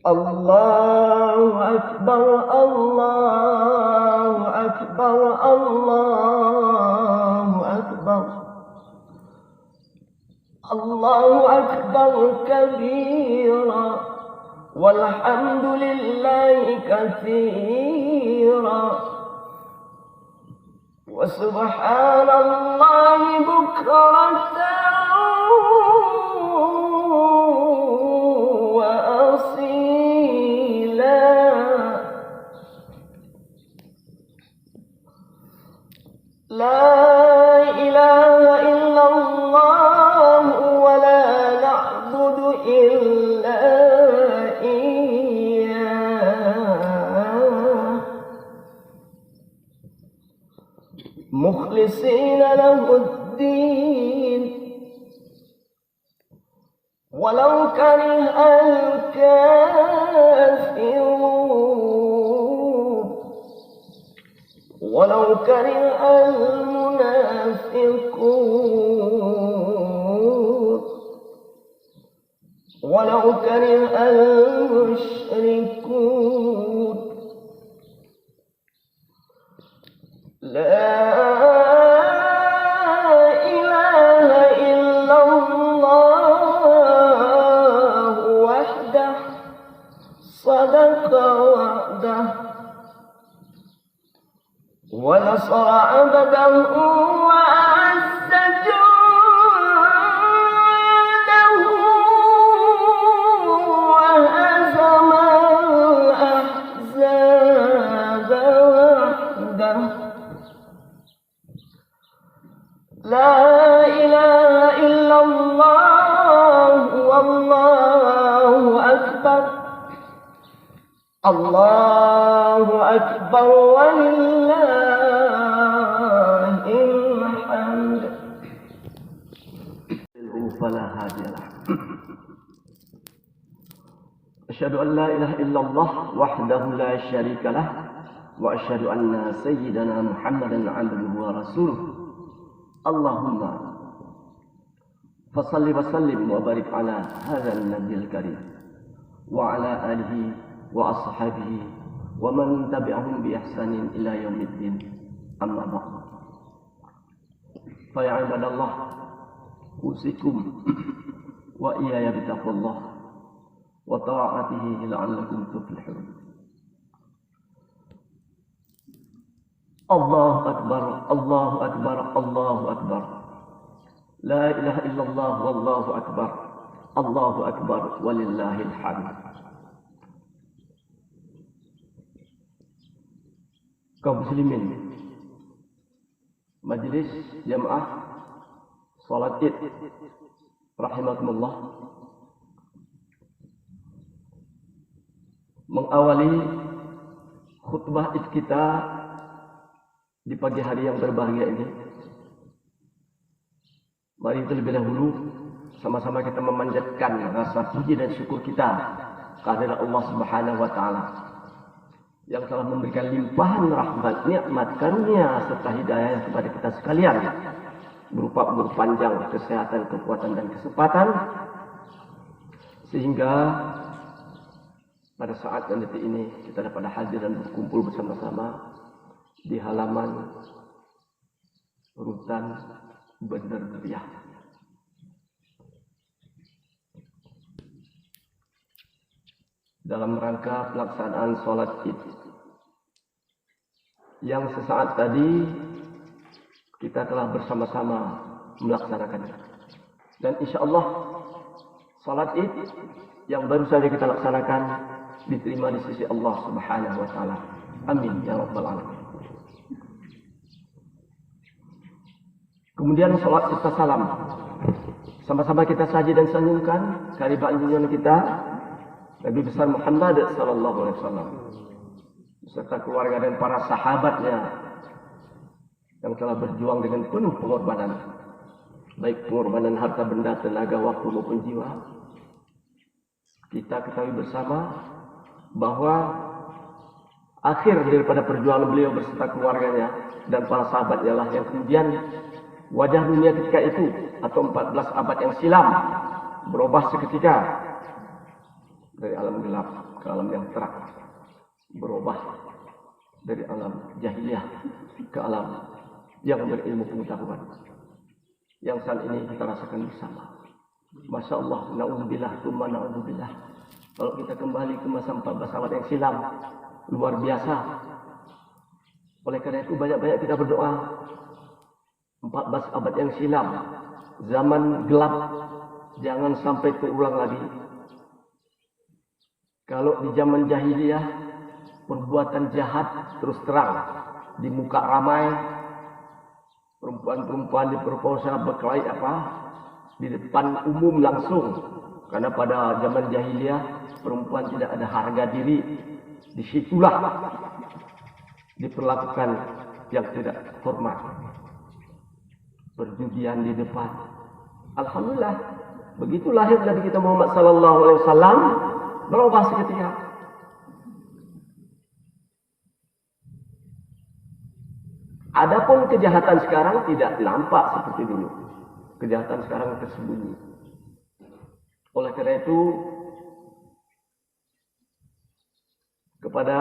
Allahu Akbar, Allahu Akbar, Allahu Akbar. Allahu Akbar kabira, walhamdulillahi katsira, wa subhanallahi bukratan wa asila. La ilaha illallah wa la na'budu illa iyyah, mukhlisina lahuddin walau karihal kafirun, walau karihal munafiqun, walau karihal musyrikun. La ilaha illallah wahdah, sadaqa wa'dah, wa nasara abdahu wa a'azza jundahu wa hazama al-ahzaba wahdah. La ilaha illallah wallahu akbar, Allahu akbar walillahil hamd. Fala hadiyalah. Asyhadu an la ilaha illallah wahdahu la syarika lah, wa asyhadu anna sayyidana Muhammadan 'abduhu wa rasuluh. Allahumma fasalli wa sallim wa barik ala hadzal nabiyil karim wa ala alihi wa ashabihi wa man tabi'ahum bi ihsanin ila yaumiddin. Amma ba'd. Fa ya ibadallah, usikum wa iyaya bitaqwallah wa ta'atihi la'allakum tuflihun. Allahu Akbar, Allahu Akbar, Allahu Akbar. La ilaha illallah wallahu akbar, Allahu Akbar walillahil hamd. Kaum muslimin, majelis jamaah salat Id rahimakumullah, mengawali khutbah Id kita di pagi hari yang berbahagia ini, mari terlebih dahulu sama-sama kita memanjatkan rasa puji dan syukur kita kehadirat Allah Subhanahu wa taala yang telah memberikan limpahan rahmat, nikmat, karunia serta hidayah kepada kita sekalian berupa umur panjang, kesehatan, kekuatan dan kesempatan, sehingga pada saat dan detik ini kita dapat hadir dan berkumpul bersama-sama di halaman rutan Bandar Riyah. Dalam rangka pelaksanaan sholat Id yang sesaat tadi kita telah bersama-sama melaksanakannya. Dan insya Allah sholat Id yang baru saja kita laksanakan diterima di sisi Allah Subhanahu wa taala. Amin ya rabbal alamin. Kemudian sholat serta salam. Sama-sama kita saji dan senyumkan kehadiran junjungan kita Nabi besar Muhammad sallallahu alaihi wasallam beserta keluarga dan para sahabatnya yang telah berjuang dengan penuh pengorbanan, baik pengorbanan harta benda, tenaga, waktu maupun jiwa. Kita ketahui bersama bahwa akhir daripada perjuangan beliau beserta keluarganya dan para sahabatnya lah yang kemudian wajah dunia ketika itu atau 14 abad yang silam berubah seketika, dari alam gelap ke alam yang terang, berubah dari alam jahiliyah ke alam yang berilmu pengetahuan, yang saat ini kita rasakan bersama. Masya Allah, na'udzubillah, tsumma na'udzubillah. Kalau kita kembali ke masa 14 abad yang silam, luar biasa. Oleh karena itu banyak-banyak kita berdoa. 14 abad yang silam, zaman gelap, jangan sampai terulang lagi. Kalau di zaman jahiliyah, perbuatan jahat terus terang di muka ramai, perempuan-perempuan diperkosa, berkelahi di depan umum langsung. Karena pada zaman jahiliyah perempuan tidak ada harga diri. Disitulah diperlakukan yang tidak hormat. Perjudian di depan. Alhamdulillah, begitu lahir Nabi kita Muhammad sallallahu alaihi wasallam, berubah seketika. Adapun kejahatan sekarang tidak nampak seperti dulu. Kejahatan sekarang tersembunyi. Oleh karena itu, kepada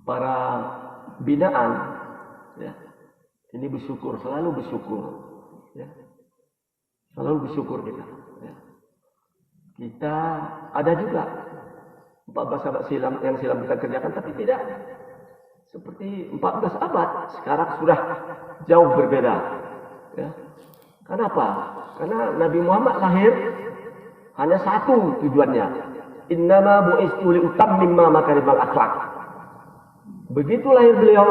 para binaan, ya, ini bersyukur, selalu bersyukur, ya, selalu bersyukur kita. Ya. Kita ada juga 14 abad silam yang silam kita kerjakan, tapi tidak seperti 14 abad. Sekarang sudah jauh berbeda. Ya. Kenapa? Karena Nabi Muhammad lahir hanya satu tujuannya. Innama bu'istu liutammima makarimal akhlak. Begitu lahir beliau,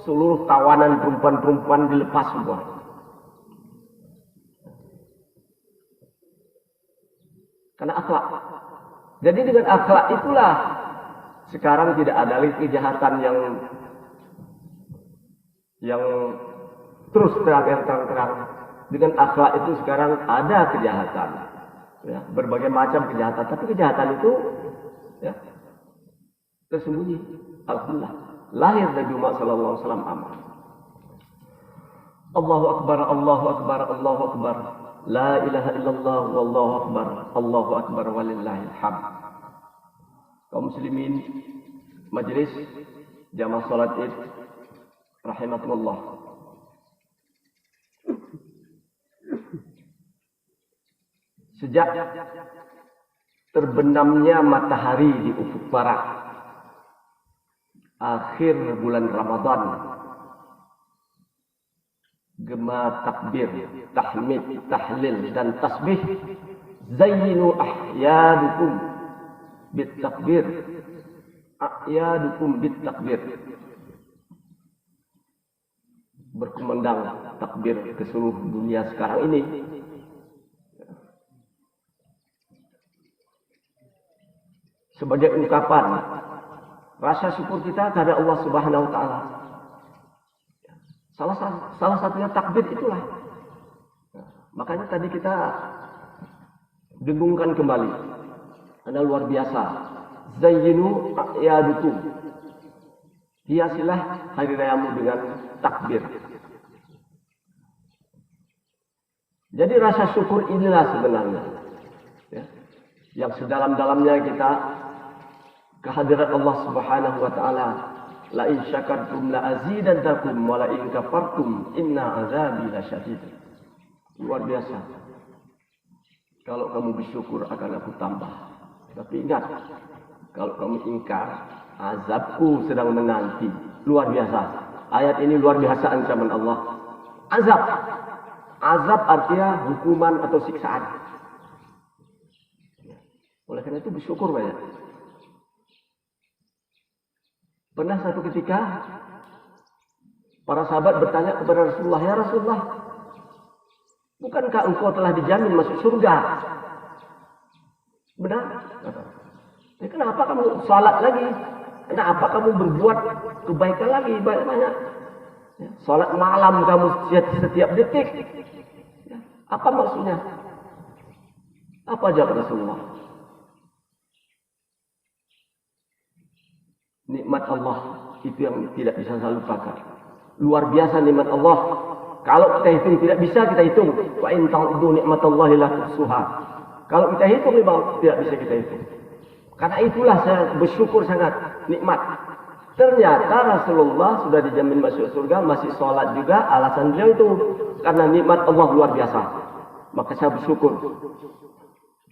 seluruh tawanan perempuan-perempuan dilepas semua. Karena akhlak. Jadi dengan akhlak itulah sekarang tidak ada lagi kejahatan yang terus terang-terang. Dengan akhlak itu sekarang ada kejahatan, ya, berbagai macam kejahatan. Tapi kejahatan itu, ya, tersembunyi. Alhamdulillah, lahir Nabi Muhammad SAW aman. Allahu Akbar, Allahu Akbar, Allahu Akbar. La ilaha illallah, wallahu akbar, Allahu akbar, walillahil hamd. Kaum muslimin, majelis jamaah salat Id rahimakumullah. Sejak terbenamnya matahari di ufuk barat, akhir bulan Ramadan, gema takbir, tahmid, tahlil dan tasbih, zayyinu ahyadukum bit takbir, ahyadukum bit takbir. Berkumandang takbir ke seluruh dunia sekarang ini. Sebagai ungkapan rasa syukur kita kepada Allah Subhanahu wa taala. Salah satunya takbir itulah. Makanya tadi kita dengungkan kembali. Karena luar biasa. Zayyinu a'yadukum. Hiasilah hari rayamu dengan takbir. Jadi rasa syukur inilah sebenarnya, ya, yang sedalam-dalamnya kita kehadirat Allah Subhanahu wa taala. La in syakartum la azidannakum wa la in kafartum inna azabi lasyadid. Luar biasa. Kalau kamu bersyukur akan aku tambah. Tapi ingat, kalau kamu ingkar, azabku sedang menanti. Luar biasa. Ayat ini luar biasa ancaman Allah. Azab. Azab artinya hukuman atau siksaan. Oleh karena itu bersyukur banyak. Pernah satu ketika para sahabat bertanya kepada Rasulullah, "Ya Rasulullah, bukankah engkau telah dijamin masuk surga?" Benar? Ya, kenapa kamu salat lagi? Kenapa kamu berbuat kebaikan lagi banyak-banyak? Ya, salat malam kamu setiap detik. Ya, apa maksudnya? Apa jawab Rasulullah? Nikmat Allah itu yang tidak bisa saya lupakan. Luar biasa nikmat Allah. Kalau kita hitung tidak bisa kita hitung. Wa in ta'uddu nikmatallahi la tuhsuha. Kalau kita hitung memang tidak bisa kita hitung. Karena itulah saya bersyukur sangat nikmat. Ternyata Rasulullah sudah dijamin masuk surga, masih sholat juga. Alasan beliau itu karena nikmat Allah luar biasa. Maka saya bersyukur.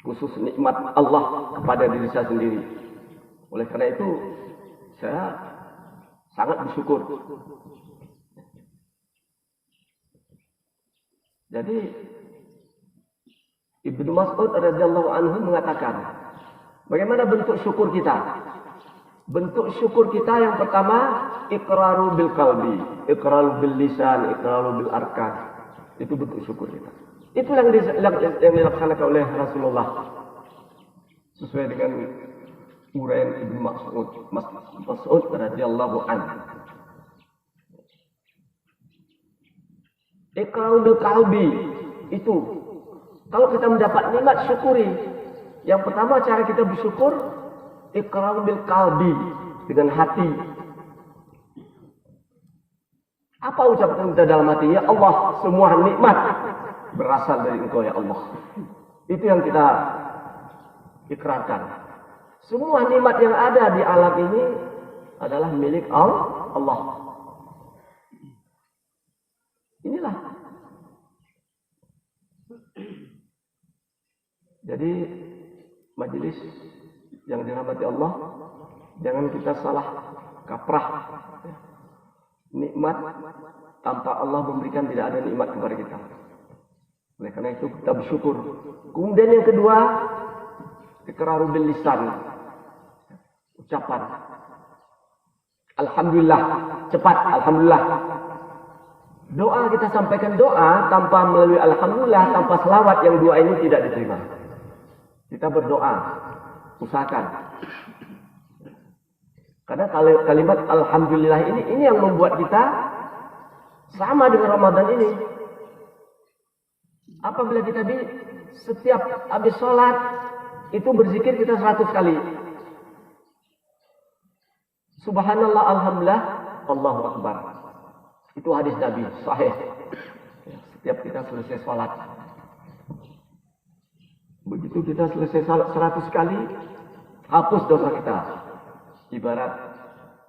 Khusus nikmat Allah kepada diri saya sendiri. Oleh karena itu saya sangat bersyukur. Jadi Ibnu Mas'ud radhiyallahu anhu mengatakan, bagaimana bentuk syukur kita? Bentuk syukur kita yang pertama, iqraru bil qalbi, iqraru bil lisan, iqraru bil arkan. Itu bentuk syukur kita. Itu yang dilaksanakan oleh Rasulullah. Sesuai dengan uraian Ibnu Mas'ud radhiyallahu anhu. Iqraru bil qalbi itu kalau kita mendapat nikmat syukuri. Yang pertama cara kita bersyukur iqrar bil qalbi, dengan hati. Apa ucapan kita dalam hati? Ya Allah, semua nikmat berasal dari Engkau ya Allah. Itu yang kita ikrarkan. Semua nikmat yang ada di alam ini adalah milik Allah. Inilah. Jadi majelis yang dirahmati Allah, jangan kita salah kaprah. Nikmat tanpa Allah memberikan, tidak ada nikmat kepada kita. Oleh karena itu kita bersyukur. Kemudian yang kedua, iqraru bil lisan, ucapan. Alhamdulillah, cepat alhamdulillah. Doa kita sampaikan doa tanpa melalui alhamdulillah, tanpa selawat, yang dua ini tidak diterima. Kita berdoa, usahakan. Karena kalimat alhamdulillah ini yang membuat kita sama dengan Ramadan ini. Apabila kita setiap habis sholat itu berzikir kita 100 kali. Subhanallah, alhamdulillah, Allahu Akbar. Itu hadis Nabi, sahih. Setiap kita selesai sholat. Begitu kita selesai salat 100 kali, hapus dosa kita. Ibarat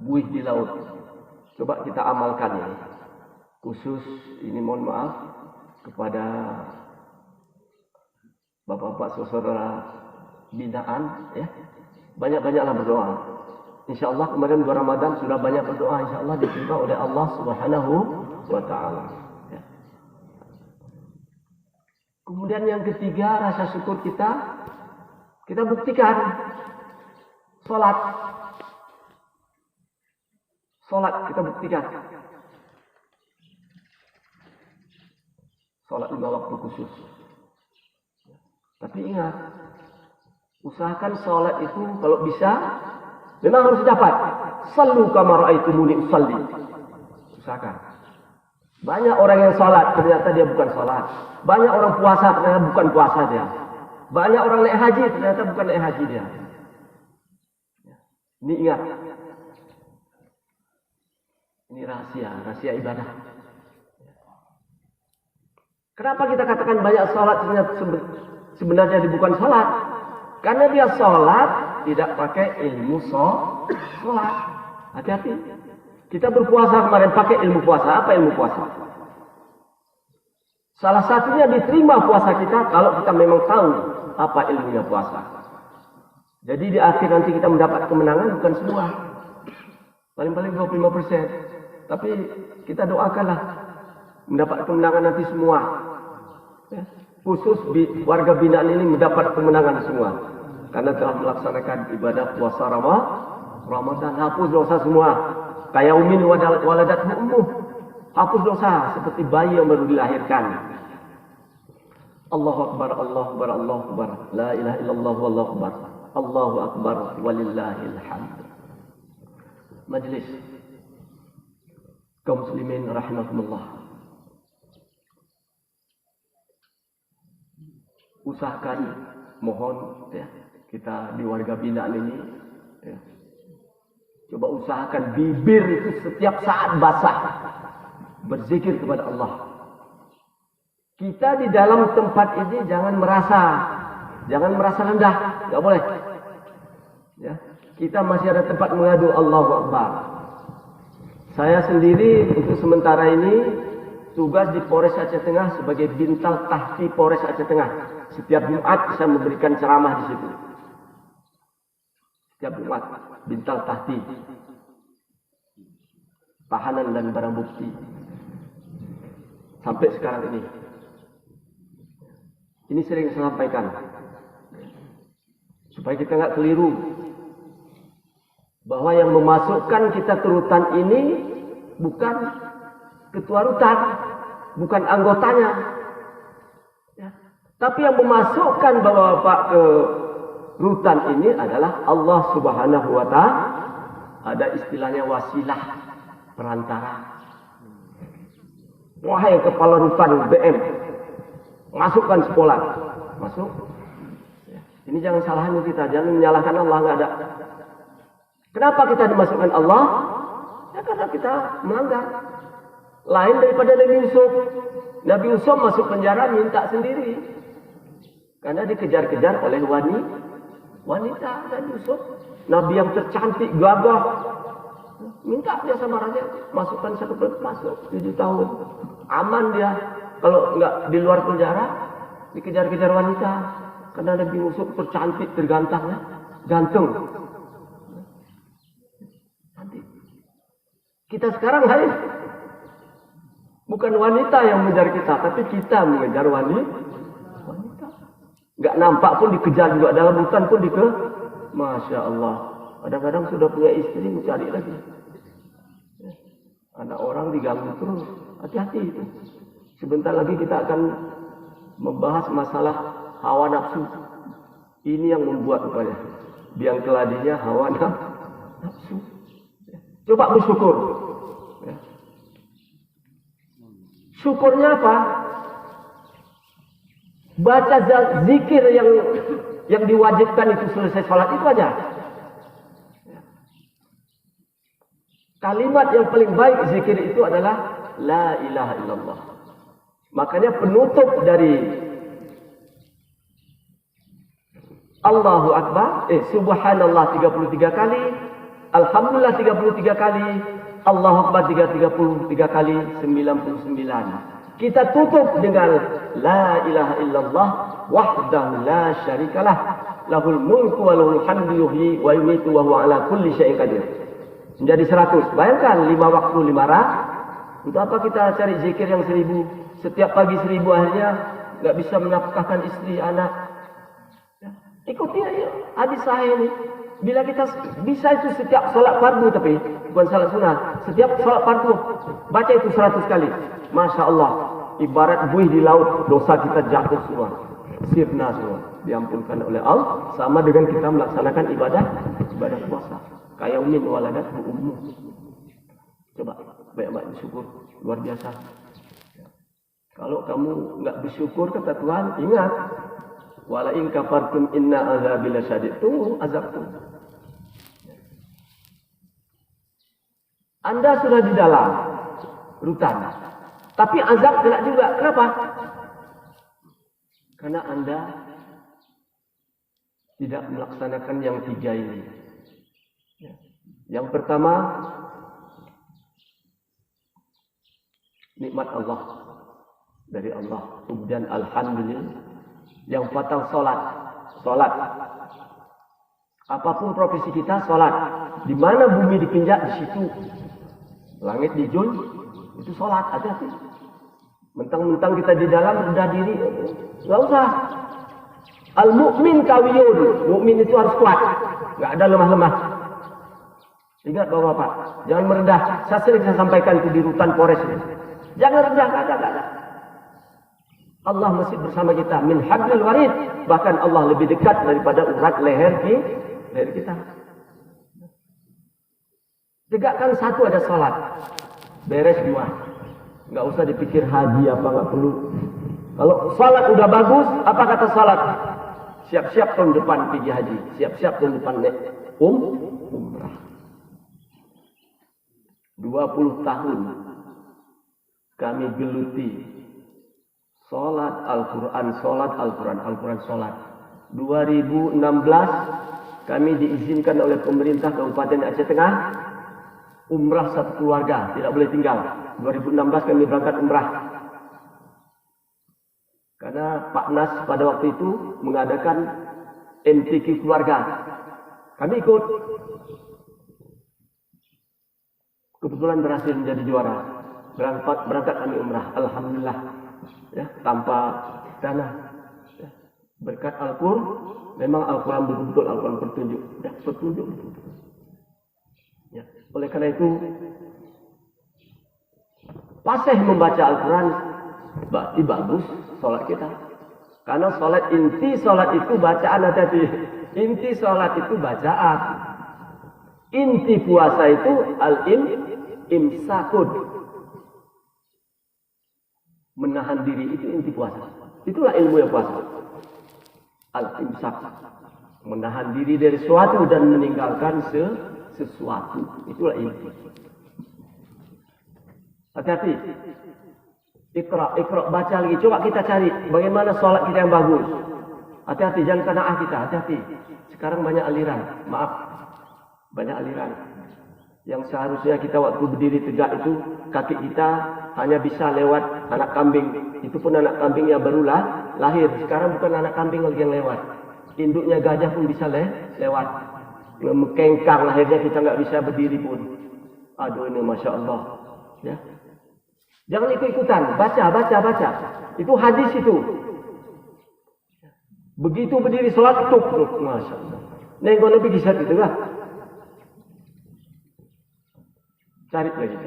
buih di laut. Coba kita amalkan ya. Khusus ini mohon maaf kepada bapak-bapak saudara binaan ya. Banyak-banyaklah berdoa. Insyaallah kemarin bulan Ramadan sudah banyak berdoa, insyaallah diterima oleh Allah Subhanahu wa taala. Kemudian yang ketiga, rasa syukur kita buktikan sholat kita buktikan. Sholat 5 waktu khusus. Tapi ingat, usahakan sholat itu kalau bisa memang harus dapat. Sallu kama ra'aitumuni usalli. Usahakan. Banyak orang yang sholat, ternyata dia bukan sholat. Banyak orang puasa, ternyata bukan puasa dia. Banyak orang naik haji, ternyata bukan naik haji dia. Ini ingat. Ini rahasia ibadah. Kenapa kita katakan banyak sholat, ternyata sebenarnya dia bukan sholat? Karena dia sholat, tidak pakai ilmu sholat. Hati-hati. Kita berpuasa kemarin pakai ilmu puasa. Apa ilmu puasa? Salah satunya diterima puasa kita kalau kita memang tahu apa ilmunya puasa. Jadi di akhir nanti kita mendapat kemenangan bukan semua. Paling-paling 25%. Tapi kita doakanlah mendapat kemenangan nanti semua. Ya. Khusus warga binaan ini mendapat kemenangan semua. Karena telah melaksanakan ibadah puasa Ramadan. Hapus dosa semua. Kayaumin waladathu ummuh. Hapus dosa seperti bayi yang baru dilahirkan. Allahu Akbar, Allahu Akbar, Allahu Akbar. La ilaha illallah wallahu akbar. Allahu Akbar walillahil hamd. Majlis kaum muslimin rahimakumullah. Usahakan, mohon ya, kita di warga binaan ini ya, coba usahakan bibir itu setiap saat basah berzikir kepada Allah. Kita di dalam tempat ini jangan merasa Jangan merasa rendah, nggak boleh. Ya, kita masih ada tempat mengadu. Allahu Akbar. Saya sendiri untuk sementara ini tugas di Polres Aceh Tengah sebagai bintang tahti Polres Aceh Tengah. Setiap Jumat saya memberikan ceramah di situ. Setiap Jumat bintang tahti tahanan dan barang bukti sampai sekarang ini. Ini sering saya sampaikan supaya kita nggak keliru bahwa yang memasukkan kita ke rutan ini bukan ketua rutan, bukan anggotanya, ya. Tapi yang memasukkan Bapak ke rutan ini adalah Allah Subhanahu wa Ta'ala. Ada istilahnya wasilah, perantara. Wahai kepala rutan BM, masukkan sekolah, masuk. Ya. Ini jangan salahin kita, jangan menyalahkan Allah, nggak ada. Kenapa kita dimasukkan Allah? Ya karena kita melanggar. Lain daripada Nabi Yusuf. Nabi Yusuf masuk penjara minta sendiri. Karena dikejar-kejar oleh wanita Nabi Yusuf. Nabi yang tercantik, gagah. Minta dia sama raja, masukkan satu perut, masuk 7 tahun. Aman dia. Kalau nggak di luar penjara, dikejar-kejar wanita. Karena Nabi Yusuf tercantik, tergantang, ya. Gantung. Kita sekarang hai, bukan wanita yang mengejar kita, tapi kita mengejar wanita. Nggak nampak pun dikejar juga, dalam hutan pun Masya Allah. Kadang-kadang sudah punya istri mencari lagi. Ada orang diganggu terus, hati-hati itu. Sebentar lagi kita akan membahas masalah hawa nafsu. Ini yang membuat rupanya biang keladinya hawa nafsu. Coba bersyukur. Ya. Syukurnya apa? Baca zikir yang diwajibkan itu selesai sholat itu aja. Ya. Kalimat yang paling baik zikir itu adalah La ilaha illallah. Makanya penutup dari Allahu Akbar, Subhanallah 33 kali, Alhamdulillah 33 kali, Allahu Akbar 33 kali, 99. Kita tutup dengan La ilaha illallah wahdahu la syarikalah lahul mulku wa lahul hamdu yuhyi wa yumiitu wa huwa ala kulli syai'in qadir. Menjadi 100. Bayangkan 5 waktu 5 rakaat. Untuk apa kita cari zikir yang 1000? Setiap pagi 1000 akhirnya nggak bisa menafkahkan istri, anak. Ya. Ikuti aja hadis sahih ini. Bila kita bisa itu setiap salat fardu, tapi bukan salat sunat, setiap salat fardu baca itu 100 kali. Masya Allah, ibarat buih di laut, dosa kita jatuh semua, sirna semua, diampunkan oleh Allah. Sama dengan kita melaksanakan ibadah puasa. Kayaumin waladat ummu. Coba banyak-banyak bersyukur, luar biasa. Kalau kamu nggak bersyukur kata Tuhan, ingat, wala in kafartum inna azabi lasyadid. Tunggu azabku. Anda sudah di dalam rutan, tapi azab kena juga. Kenapa? Karena Anda tidak melaksanakan yang 3 ini. Yang pertama, nikmat Allah dari Allah. Kemudian alhamdulillah. Yang fatal salat. Apapun profesi kita, salat. Di mana bumi dipinjak, di situ. Langit dijul, itu salat. Hati-hati. Mentang-mentang kita di dalam rendah diri, nggak usah. Al-mu'min kawiyun. Mu'min itu harus kuat. Nggak ada lemah-lemah. Ingat Bapak-Bapak, jangan merendah. Saya sering sampaikan itu di rutan Polres. Jangan rendah, nggak ada. Allah masih bersama kita. Min hablil warid. Bahkan Allah lebih dekat daripada urat leher kita. Tegakkan satu, ada salat. Beres 2. Nggak usah dipikir haji apa, nggak perlu. Kalau salat udah bagus, apa kata salat? Siap-siap tahun depan pergi haji. Siap-siap tahun depan umrah. 20 tahun kami geluti salat Al-Quran, salat. 2016 kami diizinkan oleh pemerintah Kabupaten Aceh Tengah umrah satu keluarga, tidak boleh tinggal. 2016 kami berangkat umrah. Karena Pak Nas pada waktu itu mengadakan MTQ keluarga. Kami ikut. Kebetulan berhasil menjadi juara. Berangkat kami umrah. Alhamdulillah. Ya, tanpa dana. Ya, berkat Al-Qur'an, memang Al-Quran betul-betul Al-Quran petunjuk. Ya, petunjuk. Ya, oleh karena itu, fasih membaca Al-Quran berarti bagus sholat kita. Karena inti sholat itu bacaan, hati-hati. Inti sholat itu bacaan. Inti puasa itu imsakun. Menahan diri itu inti puasa. Itulah ilmu yang puasa. Al-imsak. Menahan diri dari sesuatu dan meninggalkan sesuatu. Itulah inti. Hati-hati. Iqra, baca lagi. Coba kita cari bagaimana sholat kita yang bagus. Hati-hati, jangan qanaah kita. Hati-hati. Sekarang banyak aliran. Maaf. Banyak aliran. Yang seharusnya kita waktu berdiri tegak itu, kaki kita hanya bisa lewat anak kambing. Itu pun anak kambing yang barulah lahir. Sekarang bukan anak kambing lagi yang lewat. Induknya gajah pun bisa lewat. Mengkengkang lahirnya, kita nggak bisa berdiri pun. Aduh, ini Masya Allah. Ya. Jangan ikut-ikutan. Baca. Itu hadis itu. Begitu berdiri sholat, tuk. Masya Allah. Nengok Nabi kisah itu lah. Cari lagi.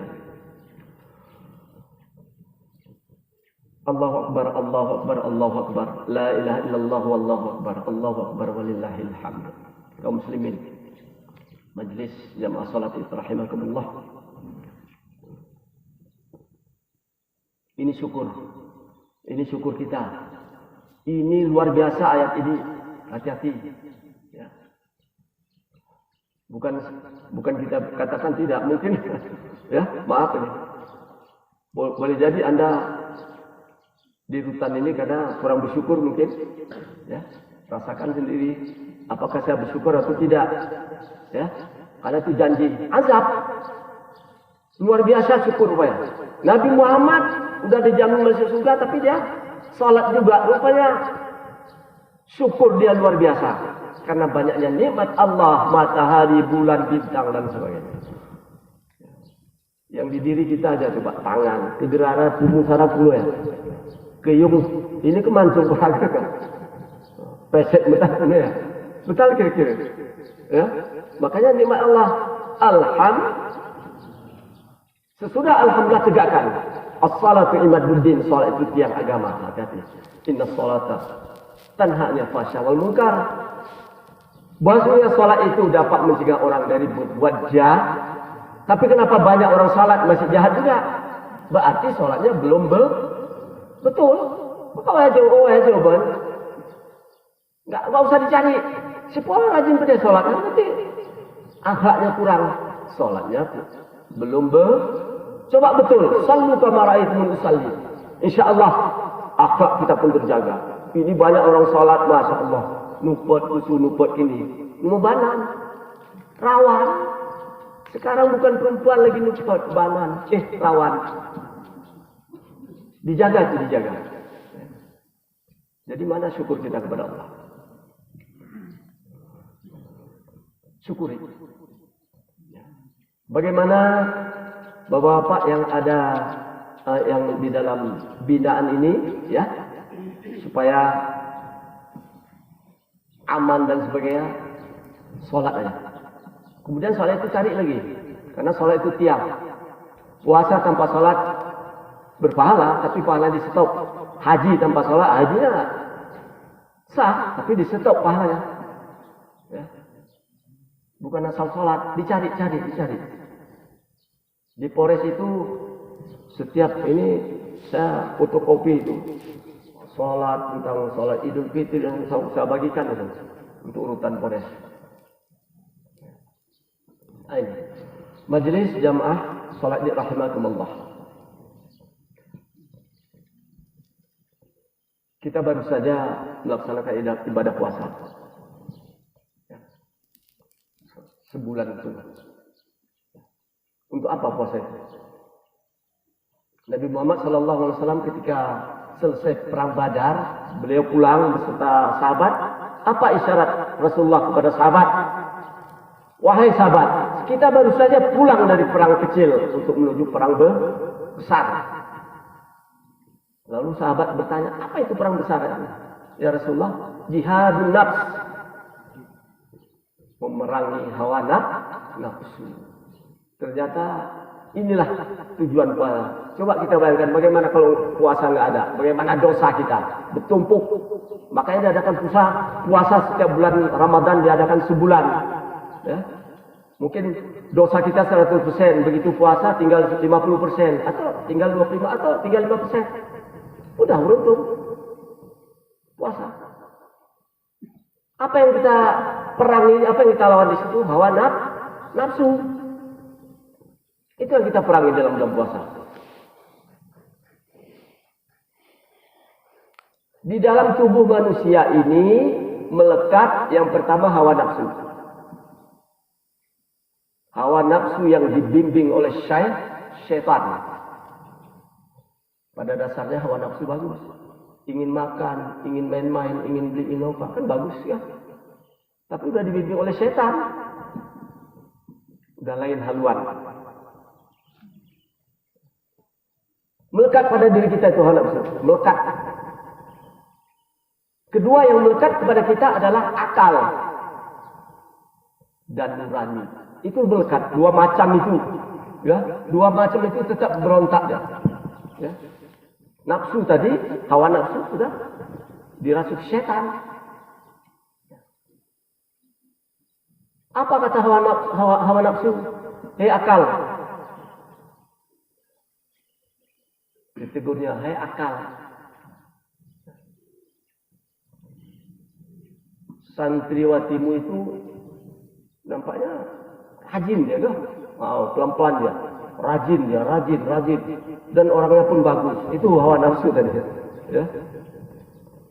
Allahu Akbar, Allahu Akbar, Allahu Akbar. La ilaha illallah wallahu akbar. Allahu Akbar walillahil hamd. Kaum muslimin. Majlis jamaah salat rahimakumullah. Ini syukur kita. Ini luar biasa ayat ini. Hati-hati. Ya. Bukan kita katakan tidak mungkin. Ya, maaf ini. Boleh jadi Anda di rutan ini karena kurang bersyukur mungkin. Ya, rasakan sendiri apakah saya bersyukur atau tidak. Ya, karena itu janji azab. Luar biasa syukur rupanya. Nabi Muhammad udah dijamin masuk surga, tapi dia salat juga. Rupanya syukur dia luar biasa. Karena banyaknya nikmat Allah, matahari, bulan, bintang, dan sebagainya. Yang di diri kita aja coba, tangan, kegerara, tubuh, saraf, ya. Keyung, ini kemancung berharga kan. Pesek betah punya ya. Betul kira-kira. Ya. Makanya nikmat Allah. Sesudah alhamdulillah tegakkan. As-salatu imaduddin, salat itu tiang agama. Hati-hati. Inna salata tanha'nya fasya wal munkar. Bahwasanya salat itu dapat mencegah orang dari berbuat jahat. Tapi kenapa banyak orang salat masih jahat juga? Berarti salatnya belum betul. Kau aja jawaban. Enggak usah dicari. Siapa orang rajin pada salat nanti akhlaknya kurang, salatnya belum Coba betul, sallu kama ra'aitumuni usalli. Insyaallah akhlak kita pun terjaga. Ini banyak orang salat, Masya Allah. Nupot ini. Banan. Rawan. Sekarang bukan perempuan lagi nupot, banan. Rawan. Dijaga. Jadi mana syukur kita kepada Allah? Syukuri. Bagaimana Bapak-bapak yang ada yang di dalam binaan ini, ya, supaya aman dan sebagainya, sholat aja. Kemudian sholat itu cari lagi, karena sholat itu tiang. Puasa tanpa sholat berpahala, tapi pahala di stop. Haji tanpa sholat, hajinya sah, tapi di stop pahalanya. Ya. Bukan asal sholat, dicari. Di Polres itu setiap ini saya fotokopi itu sholat tentang sholat Idul Fitri yang saya bagikan itu untuk urutan Polres. Ini majelis jamaah sholat di rahimakumullah. kita baru saja melaksanakan ibadah puasa. Sebulan itu. Untuk apa puasa itu? Nabi Muhammad SAW ketika selesai perang Badar, beliau pulang beserta sahabat. Apa isyarat Rasulullah kepada sahabat? Wahai sahabat, kita baru saja pulang dari perang kecil untuk menuju perang besar. Lalu sahabat bertanya, apa itu perang besar? Ya Rasulullah, jihadun nafs. Memerangi hawa nafsu. Ternyata inilah tujuan puasa. Coba kita bayangkan bagaimana kalau puasa nggak ada. Bagaimana dosa kita bertumpuk. Makanya diadakan puasa setiap bulan Ramadan diadakan sebulan. Ya. Mungkin dosa kita 100%. Begitu puasa tinggal 50%. Atau tinggal 25% atau tinggal 5%. Udah beruntung. Puasa. Apa yang kita perangi, apa yang kita lawan di situ? Hawa nafsu. Itu yang kita perangi dalam bulan puasa. Di dalam tubuh manusia ini melekat yang pertama hawa nafsu. Hawa nafsu yang dibimbing oleh syaitan. Pada dasarnya hawa nafsu bagus. Ingin makan, ingin main-main, ingin beli Innova, kan bagus ya. Tapi udah dibimbing oleh setan. Udah lain haluan. Melekat pada diri kita itu hawa nafsu. Melekat. Kedua yang melekat kepada kita adalah akal dan nurani. Itu melekat. Dua macam itu. Ya, dua macam itu tetap berontak ya. Ya. Nafsu tadi, hawa nafsu sudah dirasuk setan. Apa kata hawa nafsu? Hei akal. Ditegurnya, hei akal. Santriwatimu itu nampaknya rajin dia kan? Wow, pelan-pelan dia. Rajin. Dan orangnya pun bagus. Itu hawa nafsu tadi. Ya.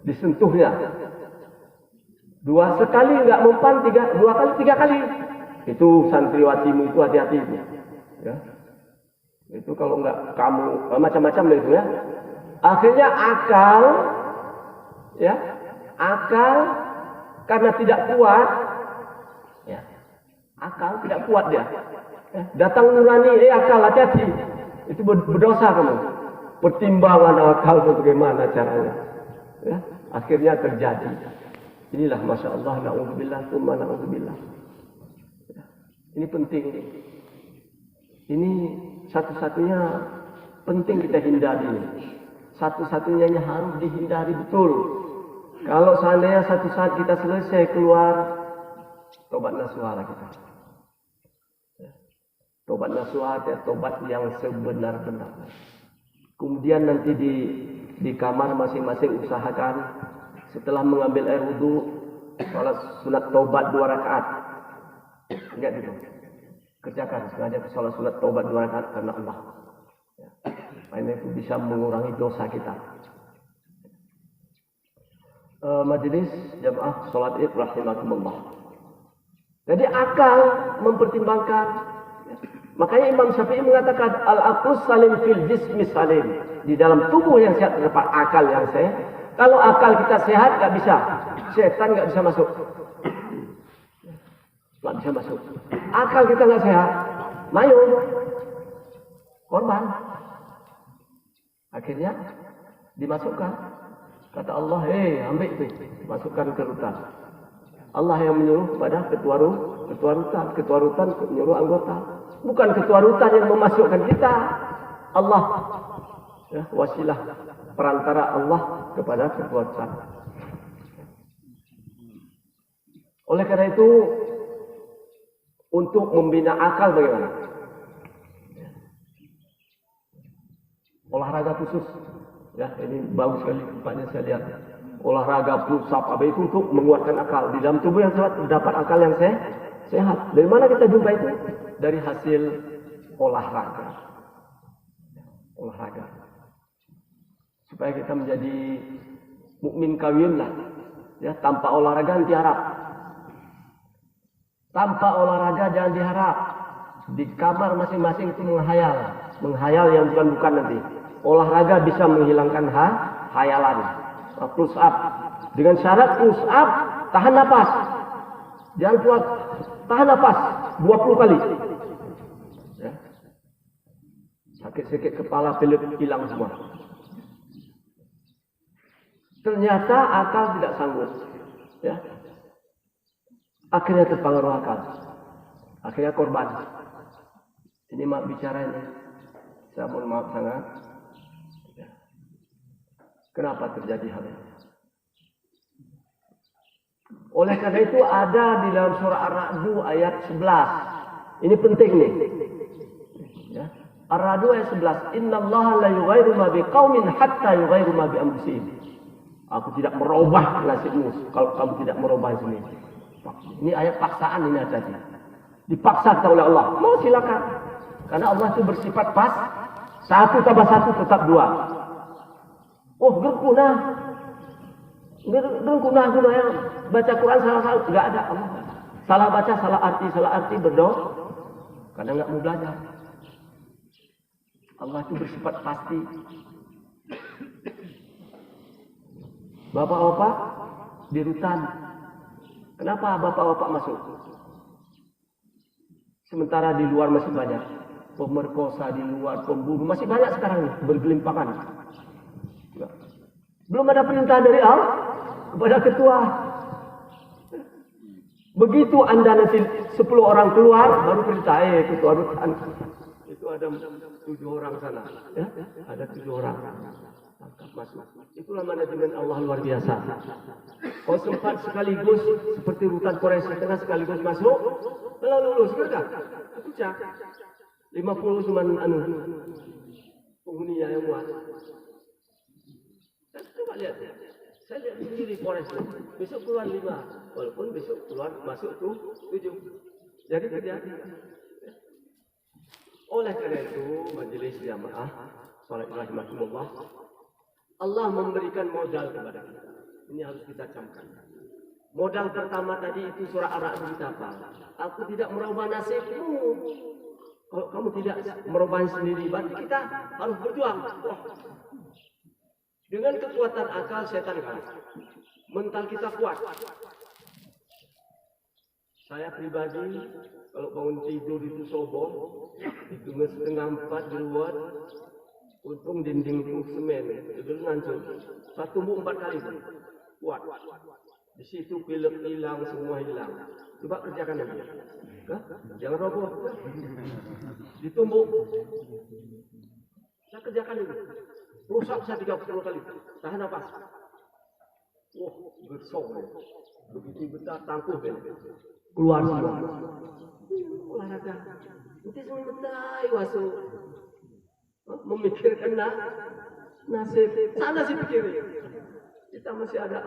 Disentuhnya. Dua sekali nggak mempan, tiga kali. Itu santriwatimu itu hati-hati itu. Ya. Itu kalau nggak kamu macam-macam lah itu ya. Akhirnya akal karena tidak kuat, ya. Akal tidak kuat dia. Datang nurani, akal hati-hati. Itu berdosa kamu. Pertimbangan akal bagaimana caranya. Ya, akhirnya terjadi. Inilah Masya Allah, na'udzubillah, tsumma na'udzubillah. Ya, ini penting. Ini satu-satunya penting kita hindari. Satu-satunya harus dihindari betul. Kalau seandainya satu saat kita selesai keluar, tobat nasuha kita. Tobat nasuha, tobat yang sebenar-benarnya. Kemudian nanti di kamar masing-masing usahakan setelah mengambil air wudu, salat sunat tobat 2 rakaat. Ingat itu. Kerjakan sengaja salat sunat tobat 2 rakaat karena Allah. Ya. Ini itu bisa mengurangi dosa kita. Majelis jamaah salat Id rahimakumullah. Jadi akal mempertimbangkan. Makanya Imam Syafi'i mengatakan al-aqlus salim fil jismi salim. Di dalam tubuh yang sehat terdapat akal yang sehat. Kalau akal kita sehat nggak bisa, setan nggak bisa masuk. Nggak bisa masuk. Akal kita nggak sehat, mayung, korban. Akhirnya dimasukkan. Kata Allah, ambil itu, masukkan ke rutan. Allah yang menyuruh kepada ketua rutan menyuruh anggota. Bukan ketua rutan yang memasukkan kita. Allah, ya, wasilah perantara Allah kepada ketua rutan. Oleh karena itu, untuk membina akal bagaimana? Olahraga khusus. Ya, ini bagus sekali tempatnya saya lihat. Olahraga push up itu untuk menguatkan akal. Di dalam tubuh yang sehat terdapat akal yang sehat. Dari mana kita jumpa itu? Dari hasil olahraga. Olahraga. Supaya kita menjadi mukmin kawinlah. Ya, tanpa olahraga nanti harap. Tanpa olahraga jangan diharap. Di kamar masing-masing itu menghayal. Menghayal yang bukan-bukan nanti. Olahraga bisa menghilangkan hayalan. Push up. Dengan syarat push up, tahan napas. Jangan kuat, tahan napas 20 kali. Ya. Sakit-sakit kepala, pelit hilang semua. Ternyata akal tidak sanggup. Ya. Akhirnya terpengaruh akal. Akhirnya korban. Ini maaf bicara ini. Saya mohon maaf sangat. Ya. Kenapa terjadi hal ini? Oleh karena itu ada di dalam surah Ar-Ra'd ayat 11. Ini penting nih. Ya. Ar-Ra'd ayat 11. Innallaha la yughayyiru ma biqaumin hatta yughayyiru ma bi anfusihim. Aku tidak merubah nasibmu kalau kamu tidak merubah sendiri. Ini ayat paksaan ini hati-hati. Dipaksa oleh Allah. Mau silakan. Karena Allah itu bersifat pas. 1 tambah 1 tetap 2. Oh, berguna. Berguna ya. Baca Quran salah-salah. Enggak ada. Salah baca, salah arti berdoa. Karena enggak mau belajar. Allah itu bersifat pasti. Bapak-bapak di rutan. Kenapa bapak-bapak masuk? Sementara di luar masih banyak. Pemerkosa di luar, pembunuh. Masih banyak sekarang nih, bergelimpangan. Belum ada perintah dari Allah kepada ketua. Begitu Anda nanti 10 orang keluar, baru perintah, ketua rutan. Itu ada 7 orang sana. Ya? Ada 7 orang. Masuk. Itulah manajemen Allah luar biasa. Kalau sempat sekaligus seperti rutan Korea Selatan sekaligus masuk, telah lulus sudah. Puncak. 50 cuma penghuninya yang muat. Coba lihat. Saya lihat sendiri Polres. Besok keluar 5, walaupun besok keluar masuk tuh 7. Jadi terjadi. Oleh karena itu majelis jamaah salat rahimakumullah, Allah memberikan modal kepada kita. Ini harus kita camkan. Modal pertama tadi itu surah Ar-Ra'd kita apa? Aku tidak merubah nasibmu. Kalau kamu tidak merubah sendiri, berarti kita harus berjuang. Dengan kekuatan akal setan kalah. Mental kita kuat. Saya pribadi kalau bangun tidur itu subuh, itu 3:30 di luar. Untung dinding itu semen, itu ngancur. 1 tumbuh 4 kali, kuat. Di situ pilek hilang, semua hilang. Coba kerjakan lagi. Jangan roboh. Ditumbuk. Saya kerjakan lagi. Rusak saya 30 kali. Tahan nafas. Wah, gersong. Begitu besar tangkuh kan. Keluar semua. Olahraga. Nanti semua betai wasuk. Memikirkan nasib. Sana sih pikirin. Kita masih ada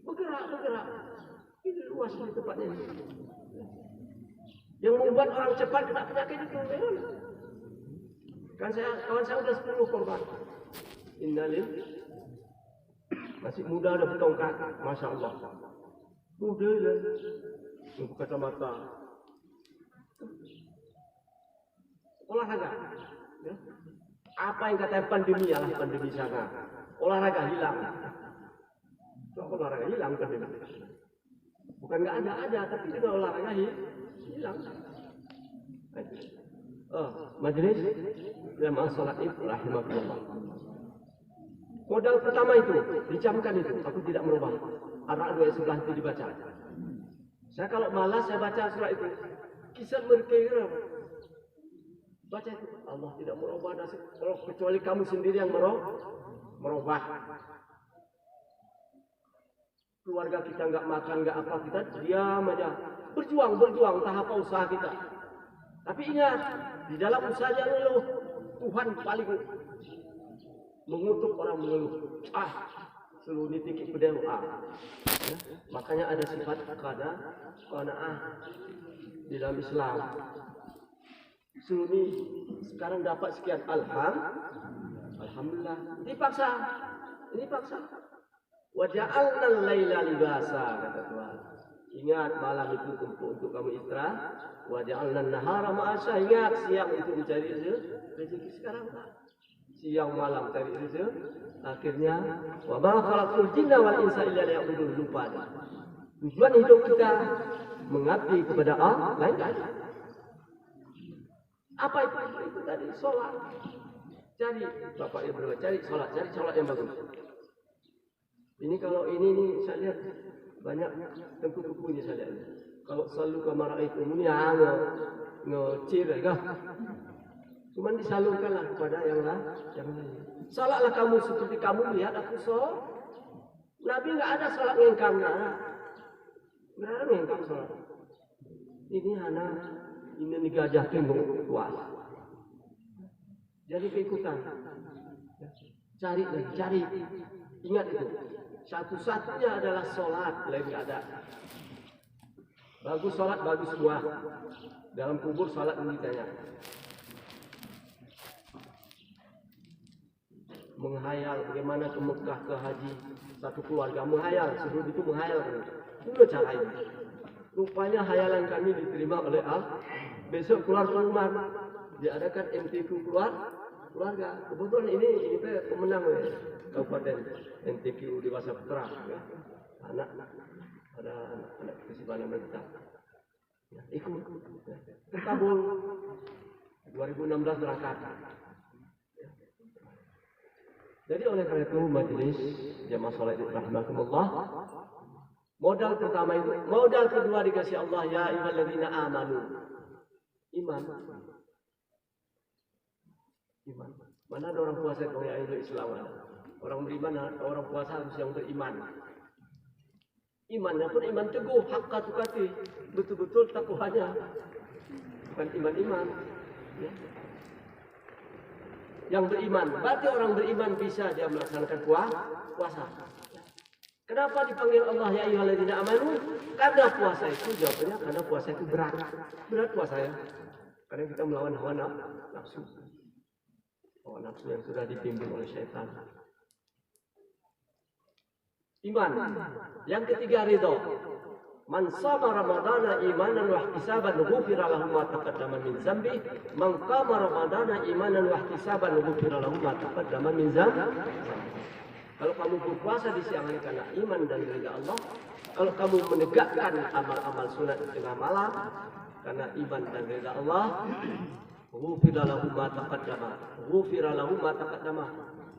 bergerak. Ini luas di tempatnya. Yang membuat orang cepat kena penyakit itu. Kan kawan saya udah 10 korban. Innalil. Masih muda ada bertongkat. Masya Allah. Muda lah. Tunggu kacamata. Olahraga. Ya. Apa yang katanya pandemi adalah pandemi sana. Olahraga hilang. Olahraga hilang pandemi. Bukan nggak ada, tapi dengan olahraga hilang. Majelis jamaah salat Id rahimakumullah. Modal pertama itu dicamkan itu. Aku tidak merubah. Ar-Ra'd ayat 11 itu dibaca. Saya kalau malas saya baca surah itu. Kisah berkira. Baca itu. Allah tidak merubah nasib. Kecuali kamu sendiri yang merubah. Keluarga kita nggak makan, nggak apa, kita diam aja. Berjuang, tahap usaha kita. Tapi ingat, di dalam usaha ngeluh, Tuhan paling mengutuk orang mengeluh. Seluruh titik berdoa. Ya, makanya ada sifat qanaah di dalam Islam. Seluruh sekarang dapat sekian, Alhamdulillah. Dipaksa. Ini paksa. Wa ja'alna al-laila libasa, kata Tuhan. Ingat malam itu untuk kamu istirahat. Wa ja'alna an-nahara ma'asya. Ingat siang itu mencari rezeki sekarang. Siang malam cari rezeki. Akhirnya wa ma khalaqul jinna wal insa illa liya'budun. Lupa. Tujuan hidup kita mengabdi kepada Allah lain lagi. Apa itu? Itu tadi sholat. Cari Bapak Ibu, cari sholat yang bagus. Ini kalau ini nih saya lihat banyak tengku-tengkunya saya lihat. Kalau selalu kamar itu mulia ngecir kah? Cuman disalurkanlah kepada yang lain. Salatlah kamu seperti kamu lihat aku sholat. Nabi nggak ada sholat ngengkang, nggak ada ngengkang sholat. Ini anak ini gajah tengok kuat. Jadi keikutan. Cari. Ingat itu. Satu-satunya adalah sholat, lagi ada. Bagus sholat, bagus semua. Dalam kubur sholat ini ditanya. Menghayal bagaimana ke Mekah, ke haji. Satu keluarga menghayal, sebelum itu menghayal. Itu cara ini. Rupanya hayalan kami diterima oleh Allah. Besok keluar ke rumah. Diadakan MTQ keluarga. Kebetulan ini pemenang ya. Kabupaten NTQ Dewasa Putra ya. Ada anak kesibukan kita ya, ikut ya. Terkabul 2016 berangkat ya. Jadi oleh karena itu majelis jamaah salat rahimakumullah, modal pertama itu, modal kedua dikasih Allah, ya ayyuhalladzina amanu, iman. Mana ada orang puasa kalau yang Islam ada. Orang beriman, orang puasa harus yang beriman. Imannya pun iman teguh, hakka tukati, betul-betul takwanya, bukan iman-iman. Ya. Yang beriman, berarti orang beriman bisa dia melaksanakan puasa. Kenapa dipanggil Allah ya ayyuhalladzina amanu? Karena puasa itu jawabannya karena puasa itu berat puasa ya. Karena kita melawan hawa nafsu. Hawa nafsu yang sudah dipimpin oleh syaitan. Iman. Yang ketiga ridho. Man shama ramadhana imanan wa ihtisaban ghufira lahu ma taqaddama min dzambi. Man qama ramadhana imanan wa ihtisaban ghufira lahu ma taqaddama min dzambi. Kalau kamu berpuasa di siang hari karena iman dan ridha Allah, kalau kamu menegakkan amal-amal sunat di tengah malam karena iman dan ridha Allah, ghufira lahu ma taqaddama.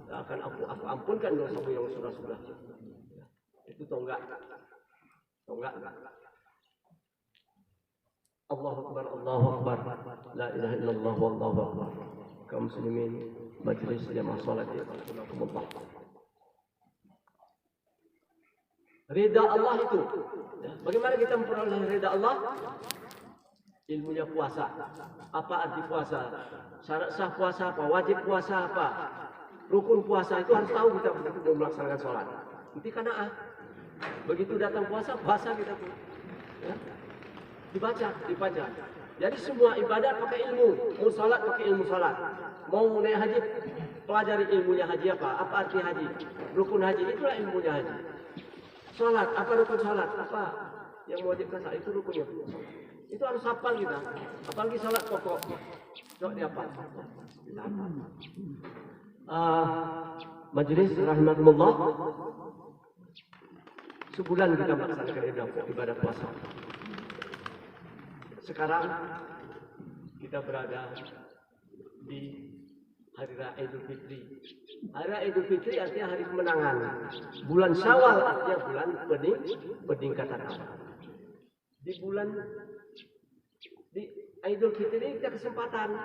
Akan aku ampunkan dosamu yang sudah. Itu tonggak. Allahu Akbar. La ilaha illallah wallahu akbar. Kaum muslimin majelis jamaah salat ya rahimakumullah. Ridha Allah itu. Bagaimana kita memperoleh ridha Allah? Ilmunya puasa. Apa arti puasa? Syarat sah puasa apa? Wajib puasa apa? Rukun puasa itu harus tahu kita untuk melaksanakan sholat. Nanti karena begitu datang puasa kita pun ya, dibaca. Jadi semua ibadat pakai ilmu. Mau sholat pakai ilmu sholat. Mau naik haji pelajari ilmunya haji apa? Apa arti haji? Rukun haji itulah ilmunya haji. Sholat apa rukun sholat? Apa yang wajib puasa itu rukunnya? Itu harus hafal kita. Apalagi sholat pokok. Coba dihafal. Kita hafal. Majelis rahimakumullah, sebulan kita melaksanakan ibadah puasa. Sekarang kita berada di hari raya Idul Fitri. Hari raya Idul Fitri artinya hari kemenangan. Bulan Syawal artinya bulan peningkatan amal. Di Idul Fitri ini kita kesempatan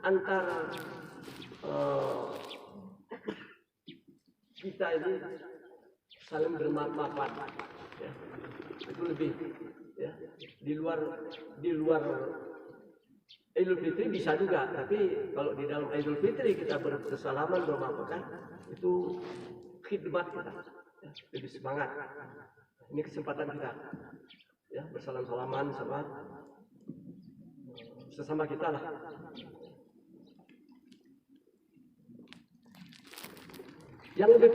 antara kita ini saling bermanfaat, ya. Itu lebih, ya. Di luar Idul Fitri bisa juga, tapi kalau di dalam Idul Fitri kita bersalaman bermanfaat, itu khidmat kita, ya. Lebih semangat. Ini kesempatan kita, ya, bersalam-salaman sama sesama kita lah. Yang lebih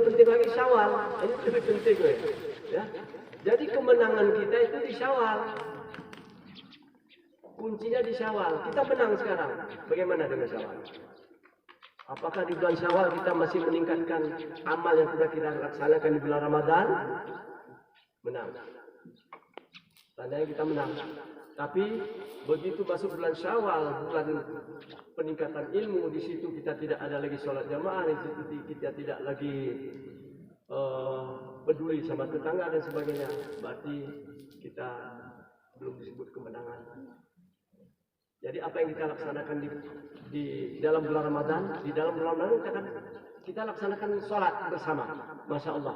penting lagi Syawal. Ini lebih penting, ya. Jadi kemenangan kita itu di Syawal. Kuncinya di Syawal. Kita menang sekarang. Bagaimana dengan Syawal? Apakah di bulan Syawal kita masih meningkatkan amal yang sudah kita laksanakan di bulan Ramadan? Menang. Tandanya kita menang. Tapi begitu masuk bulan Syawal, bulan peningkatan ilmu, di situ kita tidak ada lagi sholat jamaah, di situ kita tidak lagi peduli sama tetangga dan sebagainya. Berarti kita belum disebut kemenangan. Jadi apa yang kita laksanakan di dalam bulan Ramadan, kita laksanakan sholat bersama. Masya Allah,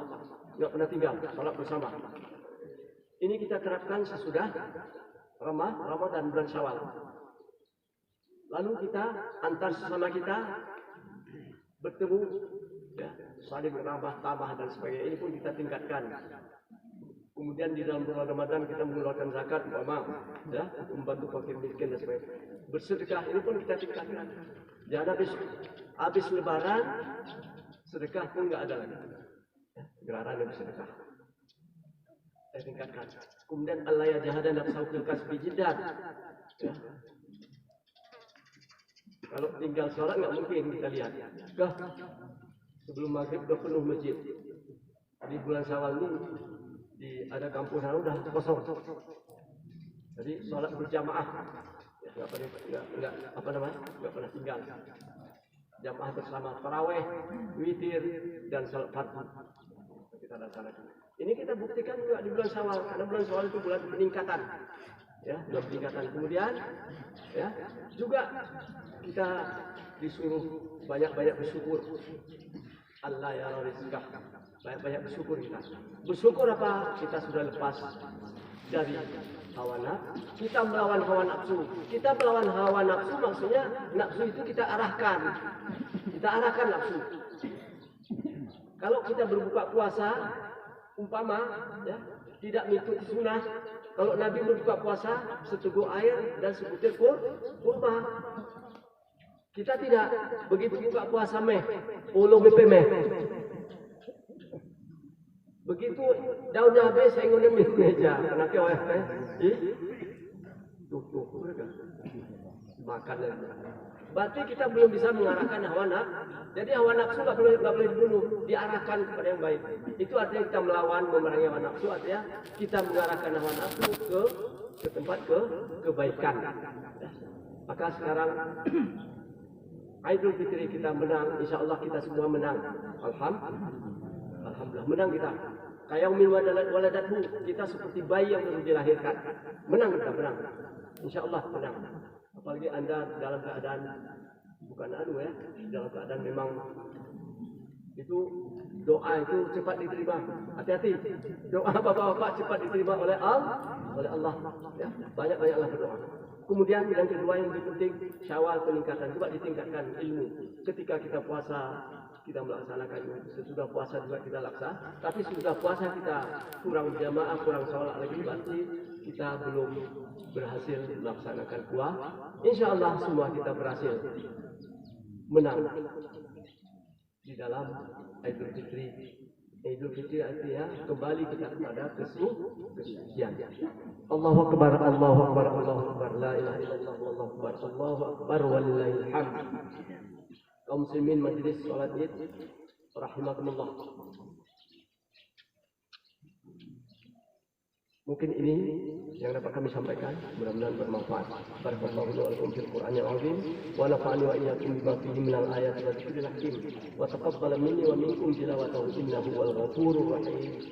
nggak pernah tinggal sholat bersama. Ini kita terapkan sesudah Ramadan bulan Syawal. Lalu kita antar sesama kita bertemu, ya, saling menambah tambah dan sebagainya. Ini pun kita tingkatkan. Kemudian di dalam bulan Ramadan kita mengeluarkan zakat, ya, membantu fakir miskin dan sebagainya. Bersedekah ini pun kita tingkatkan. Jangan habis Lebaran sedekah pun nggak ada lagi. Gelaran yang bersedekah. Saya tingkatkan. Kemudian Allah ya jahadan nafsu fil kasbi jiddan. Ya. Kalau tinggal sholat nggak mungkin kita lihat. Sebelum maghrib udah penuh masjid. Di bulan Syawal ini ada kampung sana udah kosong. Jadi sholat berjamaah. Ya, nggak pernah tinggal. Jamaah bersama taraweh, witir dan sholat fardu. Kita laksanakan. Ini kita buktikan juga di bulan Syawal, karena bulan Syawal itu bulan peningkatan, ya, bulan peningkatan. Kemudian, ya, juga kita disuruh banyak-banyak bersyukur. Allah ya rizqah, banyak-banyak bersyukur kita. Bersyukur apa? Kita sudah lepas dari hawa nafsu. Kita melawan hawa nafsu. Kita melawan hawa nafsu maksudnya nafsu itu kita arahkan nafsu. Kalau kita berbuka puasa, umpama, ya, tidak mengikuti sunnah. Kalau Nabi berbuka puasa seteguk air dan sebutir kurma. Kita tidak begitu buka puasa ulung BP begitu daunnya habis saya ngonemin meja. Kenapa oleh tuh makan lagi. Berarti kita belum bisa mengarahkan hawa nafsu. Jadi hawa nafsu nggak boleh dibunuh, diarahkan kepada yang baik. Itu artinya kita melawan, memerangi hawa nafsu. Artinya kita mengarahkan hawa nafsu ke tempat kebaikan. Maka sekarang Idul Fitri kita menang, insya Allah kita semua menang. Alhamdulillah menang kita. Kayak min waladathu, kita seperti bayi yang baru dilahirkan. Menang kita, menang. Insya Allah menang. Apalagi Anda dalam keadaan bukan ya, dalam keadaan memang itu doa itu cepat diterima. Hati-hati, doa bapak-bapak cepat diterima oleh Allah. Ya, banyak-banyaklah berdoa. Kemudian yang kedua yang lebih penting, Syawal peningkatan, coba ditingkatkan ilmu. Ketika kita puasa, kita melaksanakan itu. Sesudah puasa juga kita laksanakan. Tapi sesudah puasa kita kurang jamaah, kurang sholat lagi, berarti kita belum berhasil melaksanakan puasa. Insya Allah semua kita berhasil menang di dalam Idul Fitri. Idul Fitri artinya kembali kita kepada kesucian. Allahu Akbar, Allahu Akbar, Allahu Akbar, la ilaha illallah, Allahu Akbar, Allahu Akbar, walillahil hamd. Kaum muslimin majlis salat Id, rahimakumullah. Mungkin ini yang dapat kami sampaikan, mudah-mudahan bermanfaat. Barakallahu lakum fil Qur'anil azim wa nafa'ani wa iyyakum bima fihi minal ayati wa dzikril hakim wa taqabbal minni wa minkum tilawatahu innahu wal ghafurur rahim.